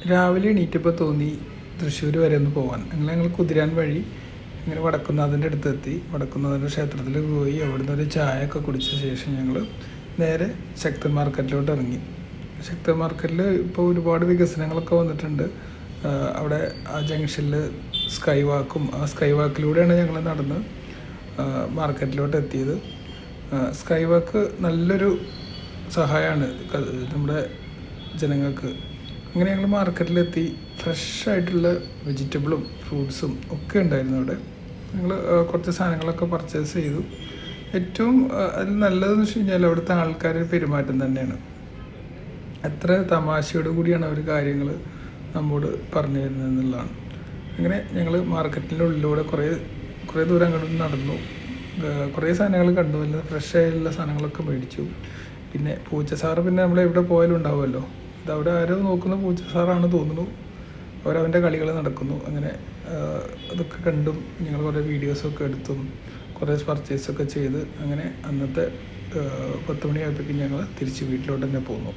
രാവിലെ എണീറ്റപ്പോൾ തോന്നി തൃശ്ശൂർ വരെ ഒന്ന് പോകാൻ. ഞങ്ങൾ കുതിരാൻ വഴി ഇങ്ങനെ വടക്കുന്നാഥൻ്റെ അടുത്തെത്തി. വടക്കുന്നാഥൻ്റെ ക്ഷേത്രത്തിൽ പോയി അവിടുന്ന് ഒരു ചായയൊക്കെ കുടിച്ച ശേഷം ഞങ്ങൾ നേരെ ശക്തൻ മാർക്കറ്റിലോട്ട് ഇറങ്ങി. ശക്തൻ മാർക്കറ്റിൽ ഇപ്പോൾ ഒരുപാട് വികസനങ്ങളൊക്കെ വന്നിട്ടുണ്ട്. അവിടെ ആ ജംഗ്ഷനിൽ സ്കൈ വാക്കും, ആ സ്കൈ വാക്കിലൂടെയാണ് ഞങ്ങൾ നടന്ന് മാർക്കറ്റിലോട്ട് എത്തിയത്. സ്കൈ വാക്ക് നല്ലൊരു സഹായമാണ് നമ്മുടെ ജനങ്ങൾക്ക്. അങ്ങനെ ഞങ്ങൾ മാർക്കറ്റിലെത്തി. ഫ്രഷായിട്ടുള്ള വെജിറ്റബിളും ഫ്രൂട്ട്സും ഒക്കെ ഉണ്ടായിരുന്നു അവിടെ. ഞങ്ങൾ കുറച്ച് സാധനങ്ങളൊക്കെ പർച്ചേസ് ചെയ്തു. ഏറ്റവും അതിൽ നല്ലതെന്ന് വെച്ച് കഴിഞ്ഞാൽ അവിടുത്തെ ആൾക്കാരുടെ പെരുമാറ്റം തന്നെയാണ്. എത്ര തമാശയോടു കൂടിയാണ് അവർ കാര്യങ്ങൾ നമ്മോട് പറഞ്ഞു തരുന്നത് എന്നുള്ളതാണ്. അങ്ങനെ ഞങ്ങൾ മാർക്കറ്റിൻ്റെ ഉള്ളിലൂടെ കുറേ ദൂരം അങ്ങോട്ട് നടന്നു. കുറേ സാധനങ്ങൾ കണ്ടു. നല്ല ഫ്രഷായിട്ടുള്ള സാധനങ്ങളൊക്കെ മേടിച്ചു. പിന്നെ പൂച്ചസാറ് പിന്നെ നമ്മൾ എവിടെ പോയാലും ഉണ്ടാവുമല്ലോ. ഇതവിടെ ആരോ നോക്കുന്ന പൂച്ചസാറാണ് തോന്നുന്നു. അവരവൻ്റെ കളികൾ നടക്കുന്നു. അങ്ങനെ അതൊക്കെ കണ്ടും ഞങ്ങൾ കുറേ വീഡിയോസൊക്കെ എടുത്തും കുറേ പർച്ചേസൊക്കെ ചെയ്ത് അങ്ങനെ അന്നത്തെ 10 മണിയായപ്പോഴേക്കും ഞങ്ങൾ തിരിച്ച് വീട്ടിലോട്ട് തന്നെ പോന്നു.